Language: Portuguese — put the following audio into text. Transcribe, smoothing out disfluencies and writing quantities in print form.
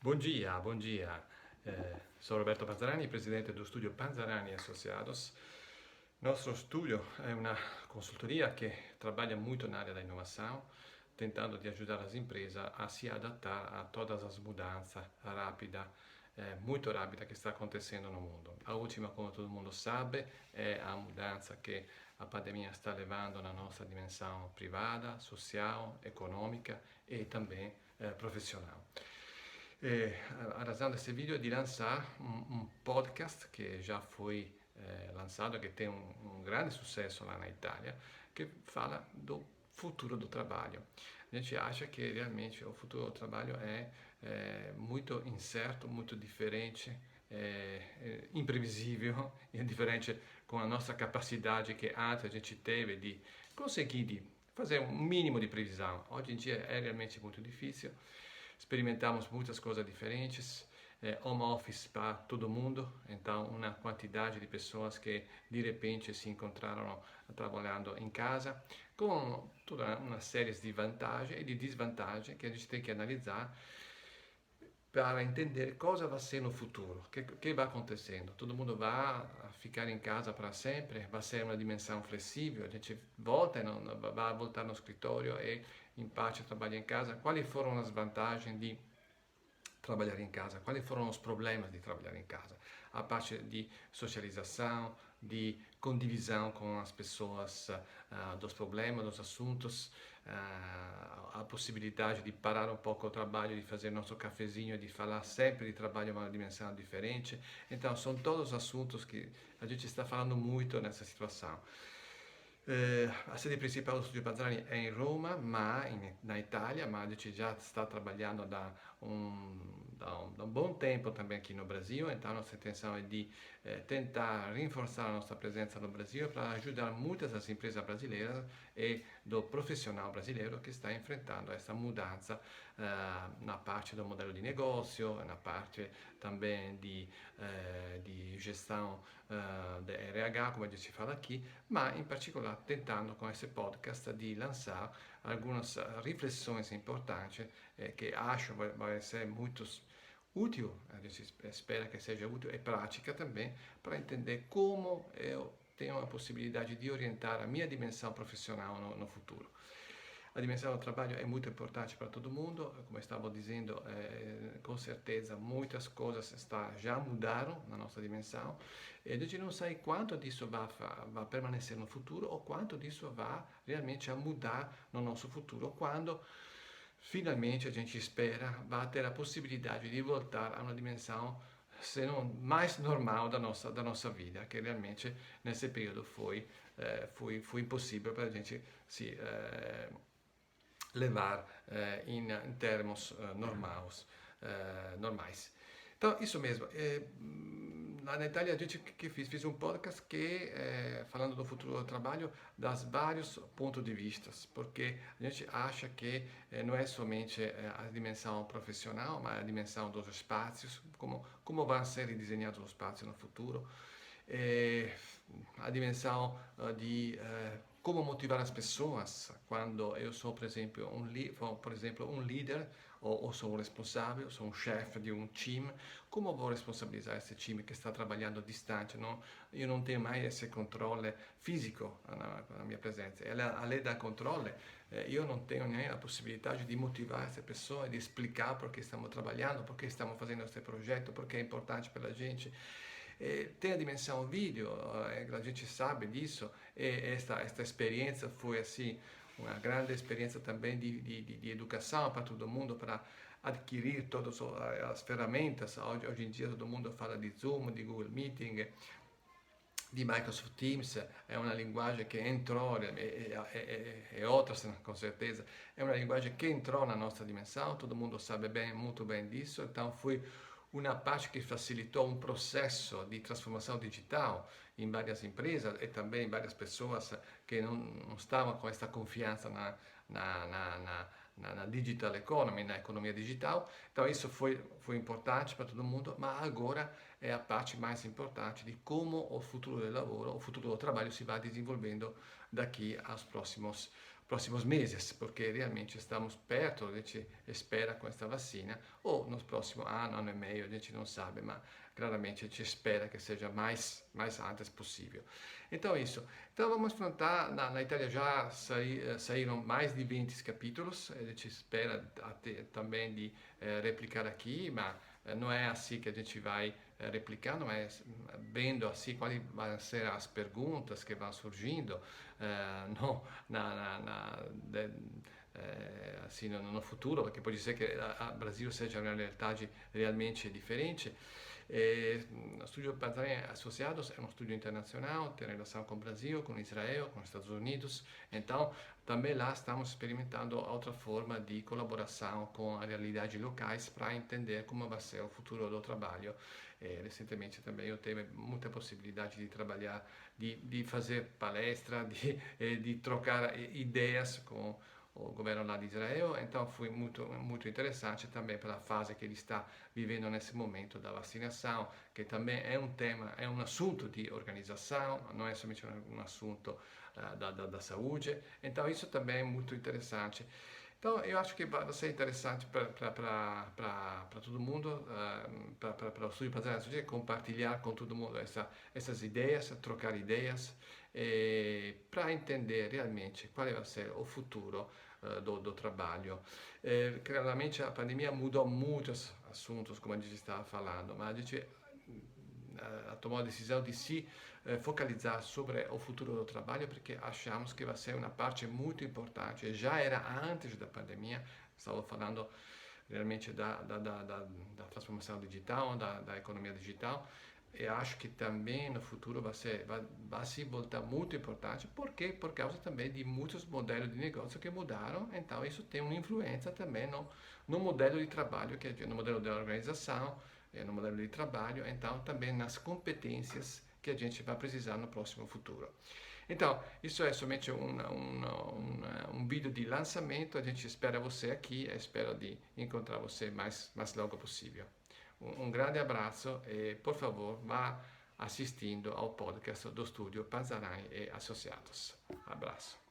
Bom dia. Sono Roberto Panzarani, presidente do studio Panzarani Associados. Nosso studio é uma consultoria que trabalha muito na área da inovação, tentando de ajudar as empresas a se adaptar a todas as mudanças rápidas, muito rápida que está acontecendo no mundo. A última, como todo mundo sabe, é a mudança que a pandemia está levando na nossa dimensão privada, social, econômica e também profissional. A razão desse vídeo é de lançar um podcast que já foi lançado, que tem um grande sucesso lá na Itália, que fala do futuro do trabalho. A gente acha que realmente o futuro do trabalho é muito incerto, muito diferente, imprevisível e diferente com a nossa capacidade que antes a gente teve de conseguir fazer um mínimo de previsão. Hoje em dia é realmente muito difícil. Experimentamos muitas coisas diferentes, home office para todo mundo, então uma quantidade de pessoas que de repente se encontraram trabalhando em casa, com toda uma série de vantagens e de desvantagens que a gente tem que analisar para entender cosa vai ser no futuro, que vai acontecendo. Todo mundo vai ficar em casa para sempre, vai ser uma dimensão flexível, a gente volta, vai voltar no escritório e em parte trabalha em casa. Quais foram as vantagens de trabalhar em casa? Quais foram os problemas de trabalhar em casa? A parte de socialização, de condivisão com as pessoas dos problemas, dos assuntos, a possibilidade de parar um pouco o trabalho, de fazer nosso cafezinho, de falar sempre de trabalho em uma dimensão diferente. Então, são todos assuntos que a gente está falando muito nessa situação. A sede principal do Studio Panzarani è in Roma, na Itália, mas a gente já está trabalhando da um bom tempo também aqui no Brasil, então a nossa intenção é de tentar reforçar a nossa presença no Brasil para ajudar muitas das empresas brasileiras e do profissional brasileiro que está enfrentando essa mudança na parte do modelo de negócio, na parte também de gestão de RH, como a gente fala aqui, mas em particular tentando com esse podcast de lançar algumas reflexões importantes que acho vai ser muito útil, a gente espera que seja útil e prática também, para entender como eu tenho a possibilidade de orientar a minha dimensão profissional no futuro. A dimensão do trabalho é muito importante para todo mundo, como estava dizendo, com certeza muitas coisas já mudaram na nossa dimensão e a gente não sabe quanto disso vai permanecer no futuro ou quanto disso vai realmente a mudar no nosso futuro, quando finalmente a gente espera vai ter a possibilidade de voltar a uma dimensão se não mais normal da nossa vida, que realmente nesse período foi impossível para a gente se levar em termos normais. Então, isso mesmo. Na Itália, a gente fiz um podcast que, falando do futuro do trabalho, das vários pontos de vista, porque a gente acha que não é somente a dimensão profissional, mas a dimensão dos espaços, como vão ser desenhados os espaços no futuro, a dimensão de como motivar as pessoas quando eu sou, por exemplo, um líder ou sou um responsável, sou um chefe de um time, como vou responsabilizar esse time que está trabalhando distante? Eu não tenho mais esse controle físico na minha presença. Além da controle, eu não tenho nem a possibilidade de motivar essa pessoa, de explicar por que estamos trabalhando, por que estamos fazendo esse projeto, por que é importante para a gente. Tem a dimensão vídeo, a gente sabe disso, e esta experiência foi assim uma grande experiência também de educação para todo mundo, para adquirir todas as ferramentas. Hoje em dia todo mundo fala de Zoom, de Google Meeting, di Microsoft Teams, è una linguagem che entrò, e outras com certeza, é uma linguagem que entrou na nossa dimensão, todo mundo sabe bem, muito bem disso, então foi uma parte que facilitou um processo de transformação digital em várias empresas e também em várias pessoas que não estavam com essa confiança na digital economy, na economia digital. Então isso foi importante para todo mundo, mas agora é a parte mais importante de como o futuro do lavoro, o futuro do trabalho se vai desenvolvendo daqui aos próximos meses, porque realmente estamos perto, a gente espera com esta vacina, ou no próximo ano e meio, a gente não sabe, mas claramente a gente espera que seja mais antes possível. Então isso. Então vamos enfrentar, na Itália já saíram mais de 20 capítulos, a gente espera também de replicar aqui, mas não é assim que a gente vai replicar, não é vendo assim quais vão ser as perguntas que vão surgindo, no, assim, no futuro, porque pode ser que o Brasil seja uma realidade realmente diferente. O Studio Panzani Associados é um estúdio internacional, tem relação com o Brasil, com Israel, com os Estados Unidos. Então, também lá estamos experimentando outra forma de colaboração com as realidades locais para entender como vai ser o futuro do trabalho. Recentemente também eu tive muita possibilidade de trabalhar, de fazer palestra, de trocar ideias com o governo lá de Israel, então foi muito interessante também pela fase que ele está vivendo nesse momento da vacinação, que também é um tema, é um assunto de organização, não é somente um assunto da saúde, então isso também é muito interessante. Então, eu acho que vai ser interessante para todo mundo, para o Estúdio Panzani, compartilhar com todo mundo essas ideias, trocar ideias, para entender realmente qual vai ser o futuro do trabalho. Claramente a pandemia mudou muitos assuntos, como a gente estava falando, mas a gente tomou a decisão de se focalizar sobre o futuro do trabalho porque achamos que vai ser uma parte muito importante. Já era antes da pandemia, estava falando realmente da transformação digital, da economia digital. E acho que também no futuro vai se voltar muito importante. Por quê? Por causa também de muitos modelos de negócio que mudaram. Então, isso tem uma influência também no modelo de trabalho, no modelo de organização, no modelo de trabalho. Então, também nas competências que a gente vai precisar no próximo futuro. Então, isso é somente um vídeo de lançamento. A gente espera você aqui e espero de encontrar você mais logo possível. Um grande abraço e, por favor, vá assistindo ao podcast do Estúdio Panzani e Associados. Abraço.